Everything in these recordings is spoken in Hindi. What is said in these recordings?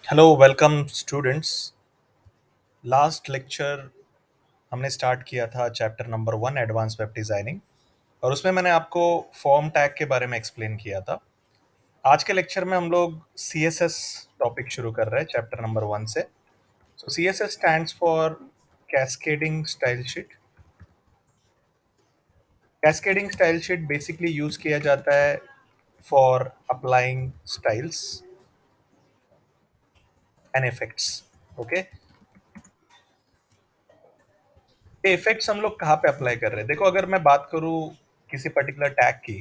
Hello welcome students. Last lecture हमने स्टार्ट किया था chapter number 1 advance web designing और उसमें मैंने आपको फॉर्म टैग के बारे में एक्सप्लेन किया था। आज के लेक्चर में हम लोग CSS टॉपिक शुरू कर रहे हैं चैप्टर नंबर 1 से। सो CSS stands for cascading style sheet. Cascading style sheet basically use किया जाता है for applying styles and effects. Okay, ये इफेक्ट्स हम लोग कहाँ पे अप्लाई कर रहे हैं? देखो, अगर मैं बात करूँ किसी पर्टिकुलर टैग की,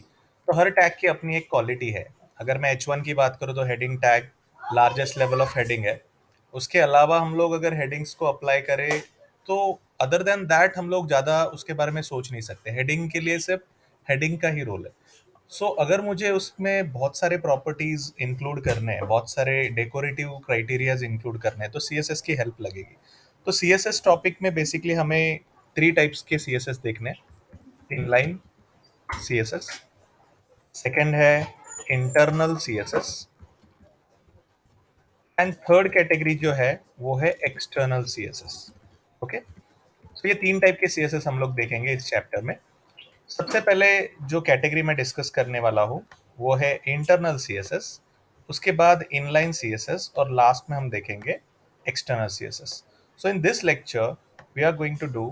तो हर टैग की अपनी एक क्वालिटी है। अगर मैं H1 की बात करूँ तो heading tag largest level of heading है। उसके अलावा हम लोग अगर हेडिंग्स को अप्लाई करें तो अदर देन दैट हम लोग ज़्यादा उसके बारे में सोच नहीं सकते। हेडिंग के लिए सिर्फ हेडिंग का ही रोल है। अगर मुझे उसमें बहुत सारे प्रॉपर्टीज इंक्लूड करने हैं, बहुत सारे डेकोरेटिव क्राइटेरियाज इंक्लूड करने हैं, तो CSS की हेल्प लगेगी। तो CSS टॉपिक में बेसिकली हमें 3 टाइप्स के CSS देखने हैं। इनलाइन CSS, सेकंड है internal CSS, and third category जो है वो है एक्सटर्नल CSS। ओके, तो ये 3 टाइप के CSS हम लोग देखेंगे इस चैप्टर में। सबसे पहले जो कैटेगरी में डिस्कस करने वाला हूँ वो है इंटरनल CSS, उसके बाद इनलाइन CSS और लास्ट में हम देखेंगे external CSS। So in this lecture we are going to do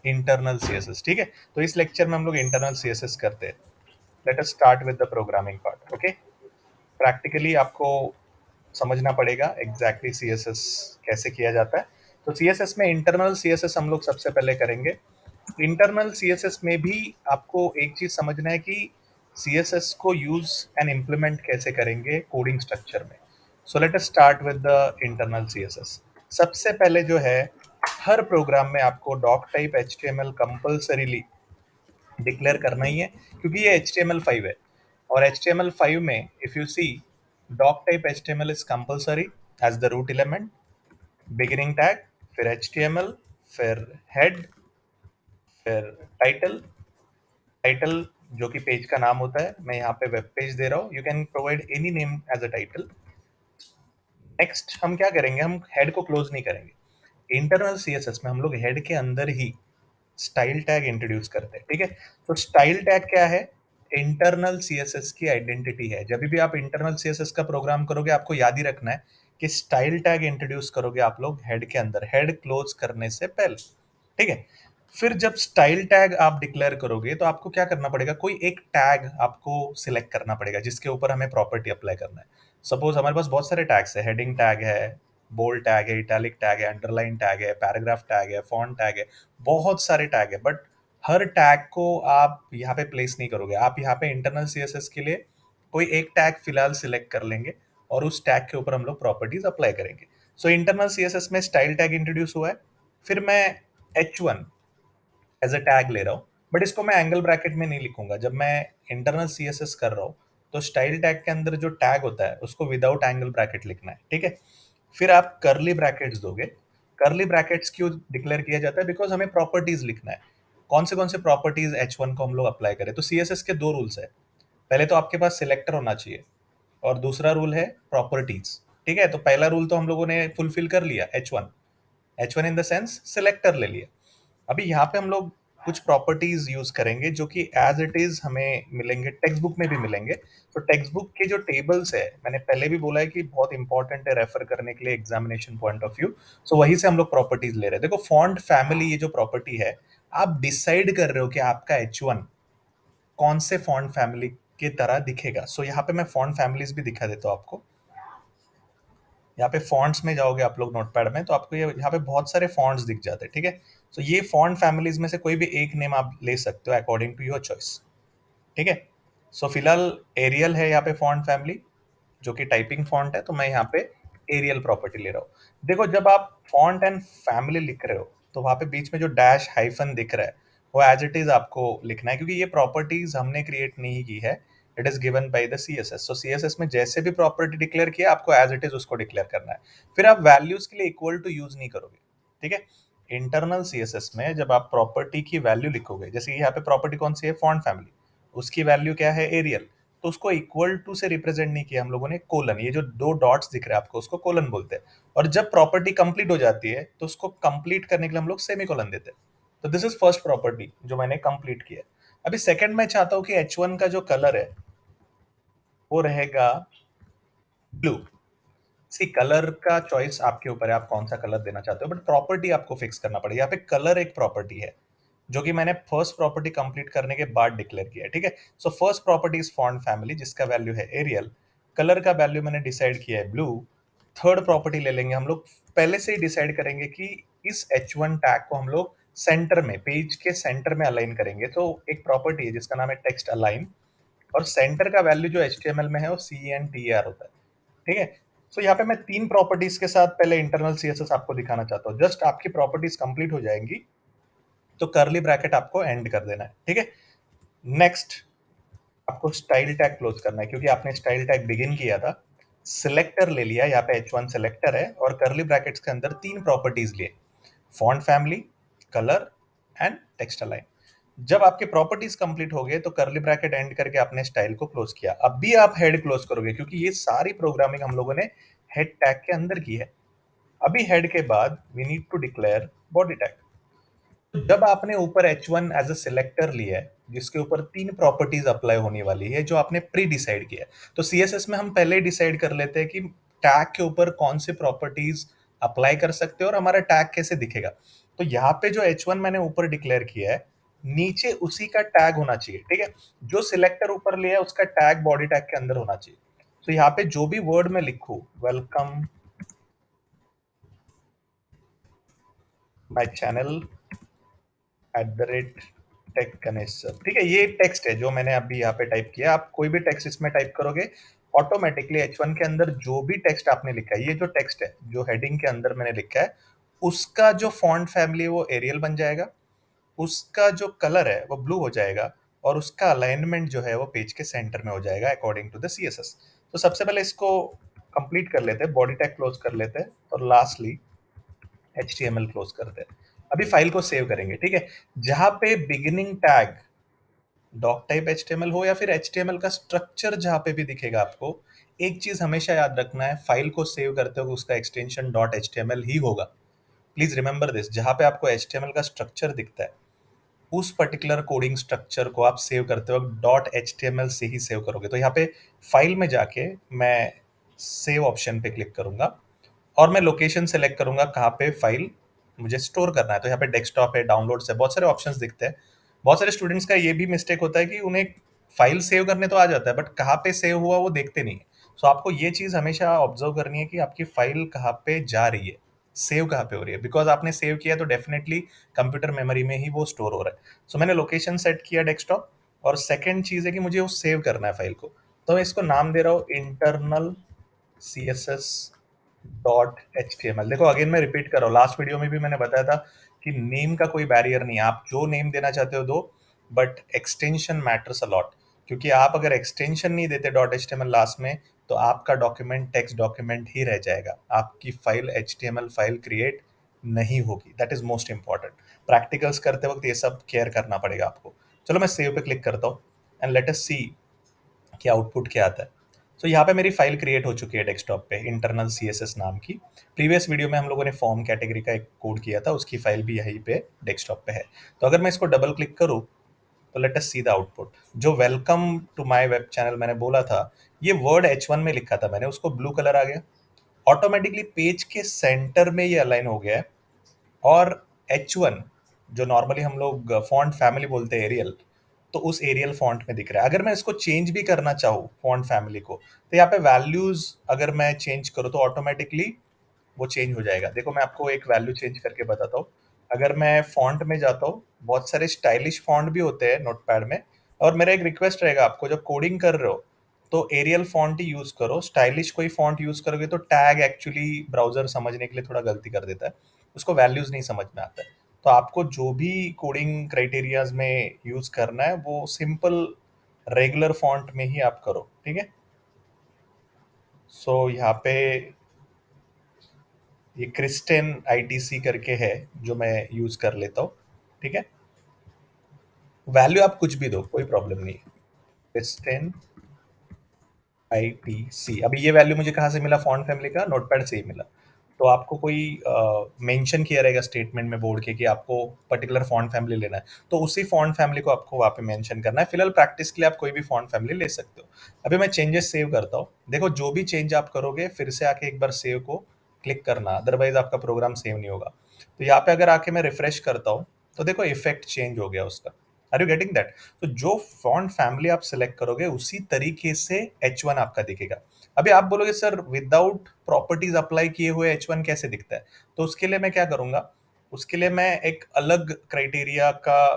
internal CSS। ठीक है, तो इस लेक्चर में हम लोग इंटरनल CSS करते हैं। Late us start with the programming part. Okay, practically आपको समझना पड़ेगा एग्जैक्टली CSS कैसे किया जाता है। तो CSS में इंटरनल CSS हम लोग सबसे पहले करेंगे। इंटरनल CSS में भी आपको एक चीज समझना है कि CSS को यूज एंड इम्प्लीमेंट कैसे करेंगे कोडिंग स्ट्रक्चर में। So let us start with the internal CSS। सबसे पहले जो है, हर प्रोग्राम में आपको doc type HTML compulsorily declare करना ही है, क्योंकि ये HTML5 है। और HTML5 में if you see, doc type HTML is compulsory as the root element, beginning tag, फिर HTML, फिर हेड, फिर टाइटल। टाइटल जो कि पेज का नाम होता है, मैं यहाँ पे वेब पेज दे रहा हूँ, you can provide any name as a title. Next हम क्या करेंगे, हम हेड को क्लोज नहीं करेंगे। इंटरनल CSS में हम लोग हेड के अंदर ही स्टाइल टैग इंट्रोड्यूस करते हैं। ठीक है, तो स्टाइल टैग क्या है? इंटरनल CSS की आइडेंटिटी है। जब भी आप इंटरनल CSS का प्रोग्राम करोगे, आपको याद ही रखना है कि स्टाइल टैग इंट्रोड्यूस करोगे आप लोग हेड के अंदर, हेड क्लोज करने से पहले। ठीक है, फिर जब स्टाइल टैग आप डिक्लेयर करोगे तो आपको क्या करना पड़ेगा, कोई एक टैग आपको सिलेक्ट करना पड़ेगा जिसके ऊपर हमें प्रॉपर्टी अप्लाई करना है। सपोज हमारे पास बहुत सारे टैग्स है, हेडिंग टैग है, बोल्ड टैग है, इटैलिक टैग है, अंडरलाइन टैग है, पैराग्राफ टैग है, फॉन्ट टैग है, बहुत सारे टैग है। बट हर टैग को आप यहाँ पे प्लेस नहीं करोगे। आप यहाँ पे इंटरनल CSS के लिए कोई एक टैग फिलहाल सिलेक्ट कर लेंगे और उस टैग के ऊपर हम लोग प्रॉपर्टीज अप्लाई करेंगे। सो इंटरनल CSS में स्टाइल टैग इंट्रोड्यूस हुआ है। फिर मैं H1 एज अ टैग ले रहा हूँ, बट इसको मैं एंगल ब्रैकेट में नहीं लिखूंगा। जब मैं इंटरनल CSS कर रहा हूँ तो स्टाइल टैग के अंदर जो टैग होता है उसको विदाउट एंगल ब्रैकेट लिखना है। ठीक है, फिर आप करली ब्रैकेट्स दोगे। करली ब्रैकेट्स क्यों डिक्लेयर किया जाता है? बिकॉज हमें प्रॉपर्टीज लिखना है। कौन से प्रॉपर्टीज H1 को हम लोग अप्लाई करें? तो CSS के 2 रूल्स है। पहले तो आपके पास सिलेक्टर होना चाहिए और दूसरा रूल है प्रॉपर्टीज। ठीक है, तो पहला रूल तो हम लोगों ने फुलफिल कर लिया, H1। H1 in the sense selector ले लिया। अभी यहाँ पे हम लोग कुछ प्रॉपर्टीज यूज करेंगे जो कि एज इट इज हमें मिलेंगे, टेक्स्ट बुक में भी मिलेंगे। तो टेक्स्ट बुक के जो टेबल्स है, मैंने पहले भी बोला है कि बहुत इंपॉर्टेंट है रेफर करने के लिए एग्जामिनेशन पॉइंट ऑफ व्यू। सो वहीं से हम लोग प्रॉपर्टीज ले रहे हैं। देखो, फॉन्ट फैमिली ये जो प्रॉपर्टी है, आप डिसाइड कर रहे हो कि आपका H1 कौन से फॉन्ट फैमिली की तरह दिखेगा। यहाँ पे मैं फॉन्ट फैमिलीज भी दिखा देता हूँ आपको। यहाँ पे फॉन्ट्स में जाओगे आप लोग नोटपैड में, तो आपको ये यहाँ पे बहुत सारे फॉन्ट्स दिख जाते हैं। ठीक है, ये फॉन्ट फैमिलीज में से कोई भी एक नेम आप ले सकते हो अकॉर्डिंग टू योर चॉइस। ठीक है, फिलहाल एरियल है यहाँ पे फॉन्ट फैमिली, जो कि टाइपिंग फॉन्ट है, तो मैं यहाँ पे एरियल प्रॉपर्टी ले रहा हूँ। देखो, जब आप फॉन्ट एंड फैमिली लिख रहे हो तो वहां पे बीच में जो डैश हाइफन दिख रहा है वो एज इट इज आपको लिखना है, क्योंकि ये प्रॉपर्टीज हमने क्रिएट नहीं की है, it is given by the CSS। CSS में जैसे भी प्रॉपर्टी डिक्लेयर किया, आपको एज इट इज उसको डिक्लेयर करना है। फिर आप वैल्यूज के लिए इक्वल टू यूज नहीं करोगे। ठीक है, इंटरनल CSS में जब आप प्रॉपर्टी की वैल्यू लिखोगे, जैसे यहाँ पे प्रॉपर्टी कौन सी है, फॉन्ट फैमिली, उसकी वैल्यू क्या है, एरियल। तो उसको इक्वल टू से रिप्रेजेंट नहीं किया हम लोगों ने, कोलन, ये जो दो डॉट्स दिख रहे हैं आपको उसको कोलन बोलते हैं। और जब प्रॉपर्टी कंप्लीट हो जाती है तो उसको कंप्लीट करने के लिए हम लोग सेमीकोलन देते हैं। तो दिस इज फर्स्ट प्रॉपर्टी जो मैंने कंप्लीट किया। अभी सेकंड मैं चाहता हूं कि H1 का जो कलर है वो रहेगा ब्लू। सी, कलर का चॉइस आपके ऊपर है, आप कौन सा कलर देना चाहते हो, बट प्रॉपर्टी आपको फिक्स करना पड़ेगा। यहाँ पे कलर एक प्रॉपर्टी है जो कि मैंने फर्स्ट प्रॉपर्टी कंप्लीट करने के बाद डिक्लेयर किया है, ठीक है। So first property is font family जिसका वैल्यू है एरियल, कलर का वैल्यू मैंने डिसाइड किया है ब्लू। थर्ड प्रॉपर्टी ले लेंगे हम लोग, पहले से ही डिसाइड करेंगे कि इस H1 टैग को हम लोग सेंटर में, पेज के सेंटर में अलाइन करेंगे। तो एक प्रॉपर्टी है जिसका नाम है टेक्स्ट अलाइन, और सेंटर का वैल्यू जो HTML में है वो CENTER होता है, ठीक है। सो यहाँ पे मैं तीन प्रॉपर्टीज के साथ पहले इंटरनल CSS आपको दिखाना चाहता हूँ। जस्ट आपकी प्रॉपर्टीज कंप्लीट हो जाएंगी तो कर्ली ब्रैकेट आपको एंड कर देना है, ठीक है। नेक्स्ट आपको स्टाइल टैग क्लोज करना है, क्योंकि आपने स्टाइल टैग बिगिन किया था। सिलेक्टर ले लिया, यहाँ पे H1 सिलेक्टर है, और कर्ली ब्रैकेट्स के अंदर तीन प्रॉपर्टीज लिए, font family, colour and text align. जब आपके प्रॉपर्टीज कंप्लीट हो गए तो कर्ली ब्रैकेट एंड करके आपने स्टाइल को क्लोज किया। अब भी आप हेड क्लोज करोगे क्योंकि ये सारी प्रोग्रामिंग हम लोगों ने हेड टैग के अंदर की है। अभी हेड के बाद we need to declare body tag. जब आपने ऊपर H1 एज अ सिलेक्टर लिया है जिसके ऊपर तीन प्रॉपर्टीज अप्लाई होने वाली है जो आपने प्री डिसाइड किया है, तो CSS में हम पहले ही डिसाइड कर लेते हैं कि टैग के ऊपर कौन से प्रॉपर्टीज अप्लाई कर सकते हैं और हमारा टैग कैसे दिखेगा। तो यहाँ पे जो H1 मैंने ऊपर डिक्लेयर किया है नीचे उसी का टैग होना चाहिए, ठीक है। जो सिलेक्टर ऊपर लिया है उसका टैग बॉडी टैग के अंदर होना चाहिए। तो यहाँ पे जो भी वर्ड में लिखूं, welcome my channel @tech Ganesh sir, ठीक है, ये टेक्स्ट है जो मैंने अभी यहाँ पे टाइप किया। आप कोई भी टेक्स्ट इसमें टाइप करोगे ऑटोमेटिकली H1 के अंदर जो भी टेक्स्ट आपने लिखा है, ये जो टेक्स्ट है जो हेडिंग के अंदर मैंने लिखा है उसका जो फॉन्ट फैमिली है वो एरियल बन जाएगा, उसका जो कलर है वो ब्लू हो जाएगा, और उसका अलाइनमेंट जो है वो पेज के सेंटर में हो जाएगा अकॉर्डिंग टू द CSS। तो सबसे पहले इसको कंप्लीट कर लेते हैं, बॉडी टैग क्लोज कर लेते हैं, और लास्टली HTML क्लोज करते हैं। अभी फाइल को सेव करेंगे, ठीक है। जहां पे beginning tag doc type HTML हो या फिर HTML का स्ट्रक्चर जहां पे भी दिखेगा आपको, एक चीज हमेशा याद रखना है, फाइल को सेव करते हो उसका एक्सटेंशन .html ही होगा। प्लीज रिमेंबर दिस, जहां पे आपको HTML का स्ट्रक्चर दिखता है उस पर्टिकुलर कोडिंग स्ट्रक्चर को आप सेव करते वक्त .html से ही सेव करोगे। तो यहाँ पे फाइल में जाके मैं सेव ऑप्शन पे क्लिक करूंगा और मैं लोकेशन सेलेक्ट करूंगा कहाँ पे फाइल मुझे स्टोर करना है। तो यहाँ पे डेस्कटॉप है, डाउनलोड्स है, बहुत सारे ऑप्शंस दिखते हैं। बहुत सारे स्टूडेंट्स का ये भी मिस्टेक होता है कि उन्हें फाइल सेव करने तो आ जाता है बट कहाँ पे सेव हुआ वो देखते नहीं है। सो आपको ये चीज़ हमेशा ऑब्जर्व करनी है कि आपकी फाइल कहाँ पे जा रही है, सेव कहाँ पे हो रही है, बिकॉज आपने सेव किया तो डेफिनेटली कंप्यूटर मेमोरी में ही वो स्टोर हो रहा है। सो मैंने लोकेशन सेट किया डेस्कटॉप, और सेकेंड चीज़ है कि मुझे वो सेव करना है फाइल को। तो मैं इसको नाम दे रहा हूँ इंटरनल CSS .html। देखो अगेन मैं रिपीट कर रहा हूँ, लास्ट वीडियो में भी मैंने बताया था कि नेम का कोई बैरियर नहीं है, आप जो नेम देना चाहते हो दो, but extension matters a lot. क्योंकि आप अगर एक्सटेंशन नहीं देते .html लास्ट में तो आपका डॉक्यूमेंट टेक्स्ट डॉक्यूमेंट ही रह जाएगा, आपकी फाइल HTML फाइल क्रिएट नहीं होगी। That is most important. Practicals करते वक्त ये सब केयर करना पड़ेगा आपको। चलो मैं सेव पे क्लिक करता हूँ एंड लेट अस सी कि आउटपुट क्या आता है। तो यहाँ पे मेरी फाइल क्रिएट हो चुकी है डेस्कटॉप पे, इंटरनल CSS नाम की। प्रीवियस वीडियो में हम लोगों ने फॉर्म कैटेगरी का एक कोड किया था, उसकी फाइल भी यहीं पे डेस्कटॉप पे है। तो अगर मैं इसको डबल क्लिक करूँ तो let us see the output. जो welcome to my web channel मैंने बोला था, ये वर्ड H1 में लिखा था मैंने, उसको ब्लू कलर आ गया, ऑटोमेटिकली पेज के सेंटर में ये अलाइन हो गया है। और H1 जो नॉर्मली हम लोग फॉन्ट फैमिली बोलते हैं एरियल, तो उस एरियल फॉन्ट में दिख रहा है। अगर मैं इसको चेंज भी करना चाहूँ फॉन्ट फैमिली को, तो यहाँ पे वैल्यूज अगर मैं चेंज करूँ तो ऑटोमेटिकली वो चेंज हो जाएगा। देखो मैं आपको एक वैल्यू चेंज करके बताता हूँ। अगर मैं फॉन्ट में जाता हूँ, बहुत सारे स्टाइलिश फॉन्ट भी होते हैं नोटपैड में, और मेरा एक रिक्वेस्ट रहेगा आपको, जब कोडिंग कर रहे हो तो एरियल फॉन्ट ही यूज करो। स्टाइलिश कोई फॉन्ट यूज करोगे तो टैग एक्चुअली ब्राउजर समझने के लिए थोड़ा गलती कर देता है, उसको वैल्यूज नहीं समझ में आता है। तो आपको जो भी कोडिंग क्राइटेरियाज में यूज करना है वो सिंपल रेगुलर फॉन्ट में ही आप करो, ठीक है। सो यहाँ पे ये क्रिस्टेन ITC करके है जो मैं यूज कर लेता हूँ, ठीक है। वैल्यू आप कुछ भी दो, कोई प्रॉब्लम नहीं है। Kristen ITC। अभी ये वैल्यू मुझे कहाँ से मिला? फॉन्ट फैमिली का नोटपैड से ही मिला। तो आपको कोई मेंशन किया रहेगा स्टेटमेंट में बोर्ड के कि आपको पर्टिकुलर फॉन्ट फैमिली लेना है, तो उसी फॉन्ट फैमिली को आपको वहाँ पे मेंशन करना है। फिलहाल प्रैक्टिस के लिए आप कोई भी फॉन्ट फैमिली ले सकते हो। अभी मैं चेंजेस सेव करता हूँ। देखो, जो भी चेंज आप करोगे फिर से आके एक बार सेव को क्लिक करना, अदरवाइज आपका प्रोग्राम सेव नहीं होगा। तो यहाँ पे अगर आके मैं रिफ्रेश करता हूँ तो देखो इफेक्ट चेंज हो गया उसका। Are you getting that? तो जो फॉन्ट फैमिली आप सिलेक्ट करोगे उसी तरीके से H1 आपका दिखेगा। अभी आप बोलोगे सर विदाउट प्रॉपर्टीज अप्लाई किए हुए H1 कैसे दिखता है? तो उसके लिए मैं क्या करूंगा, उसके लिए मैं एक अलग क्राइटेरिया का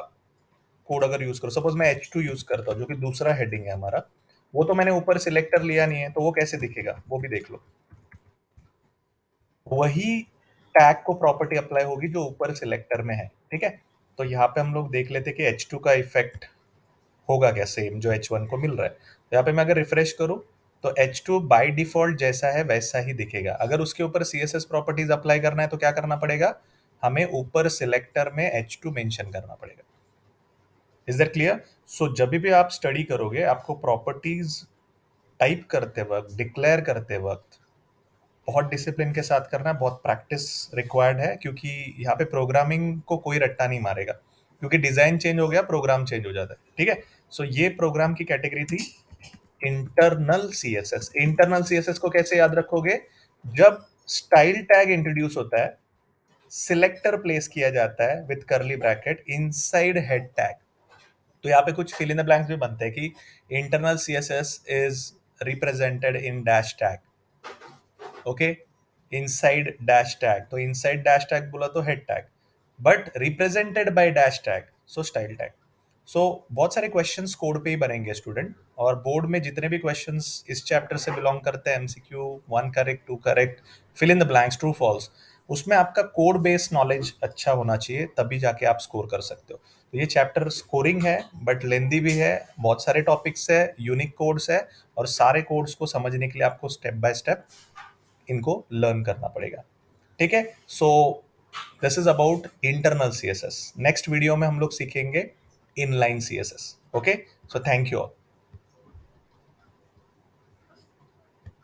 कोड अगर यूज करूँ, सपोज मैं H2 यूज करता हूँ जो कि दूसरा हेडिंग है हमारा, वो तो मैंने ऊपर सिलेक्टर लिया नहीं है, तो वो कैसे दिखेगा वो भी देख लो। वही टैग को प्रॉपर्टी अप्लाई होगी जो ऊपर सिलेक्टर में है, ठीक है। तो यहाँ पे हम लोग देख लेते हैं कि H2 का इफेक्ट होगा क्या सेम जो H1 को मिल रहा है। तो यहाँ पे मैं अगर रिफ्रेश करूँ तो H2 बाय डिफॉल्ट जैसा है वैसा ही दिखेगा। अगर उसके ऊपर CSS प्रॉपर्टीज अप्लाई करना है तो क्या करना पड़ेगा? हमें ऊपर सिलेक्टर में H2 मेंशन करना पड़ेगा। Is that clear? सो जब भी आप स्टडी करोगे आपको प्रॉपर्टीज टाइप करते वक्त, डिक्लेयर करते वक्त बहुत डिसिप्लिन के साथ करना है, बहुत प्रैक्टिस रिक्वायर्ड है, क्योंकि यहाँ पे प्रोग्रामिंग को कोई रट्टा नहीं मारेगा, क्योंकि डिजाइन चेंज हो गया प्रोग्राम चेंज हो जाता है, ठीक है। सो ये प्रोग्राम की कैटेगरी थी इंटरनल सीएसएस। इंटरनल सीएसएस को कैसे याद रखोगे? जब स्टाइल टैग इंट्रोड्यूस होता है, सिलेक्टर प्लेस किया जाता है विद करली ब्रैकेट इनसाइड हेड टैग। तो यहाँ पे कुछ फिल इन द ब्लैंक्स भी बनते हैं कि internal CSS is represented in dash tag, okay, inside dash tag. तो इनसाइड डैश टैग बोला तो head tag, but represented by dash tag so style tag. So बहुत सारे क्वेश्चंस कोड पे ही बनेंगे स्टूडेंट, और बोर्ड में जितने भी क्वेश्चंस इस चैप्टर से बिलोंग करते हैं, MCQ, one correct, two correct, fill in the blanks, true false, उसमें आपका कोड बेस्ड नॉलेज अच्छा होना चाहिए, तभी जाके आप स्कोर कर सकते हो। तो ये चैप्टर स्कोरिंग है बट लेंदी भी है, बहुत सारे टॉपिक्स है, यूनिक कोड्स है, और सारे कोड्स को समझने के लिए आपको स्टेप बाय स्टेप इनको लर्न करना पड़ेगा, ठीक है। So this is about internal CSS. Next video में हम लोग सीखेंगे inline CSS, okay. So thank you all.